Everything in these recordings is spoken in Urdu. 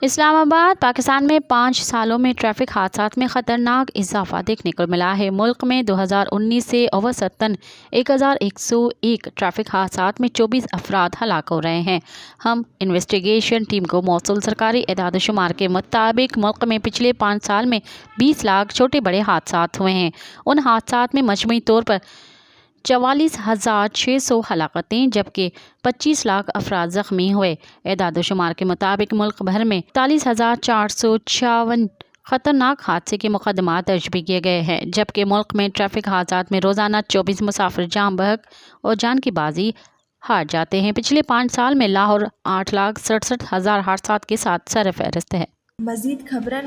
اسلام آباد پاکستان میں 5 سالوں میں ٹریفک حادثات میں خطرناک اضافہ دیکھنے کو ملا ہے۔ ملک میں 2019 سے اوسطاً 1101 ٹریفک حادثات میں 24 افراد ہلاک ہو رہے ہیں۔ ہم انویسٹیگیشن ٹیم کو موصول سرکاری اعداد و شمار کے مطابق ملک میں پچھلے 5 سال میں 20 لاکھ چھوٹے بڑے حادثات ہوئے ہیں۔ ان حادثات میں مجموعی طور پر 44,600 ہلاکتیں جبکہ 25 لاکھ افراد زخمی ہوئے۔ اعداد و شمار کے مطابق ملک بھر میں 43,456 خطرناک حادثے کے مقدمات درج بھی کیے گئے ہیں، جبکہ ملک میں ٹریفک حادثات میں روزانہ 24 مسافر جان بحق اور جان کی بازی ہار جاتے ہیں۔ پچھلے 5 سال میں لاہور 8,67,000 حادثات کے ساتھ سر فہرست ہے۔ مزید خبرن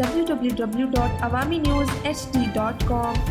www.awamiNewsHD.com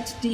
HD।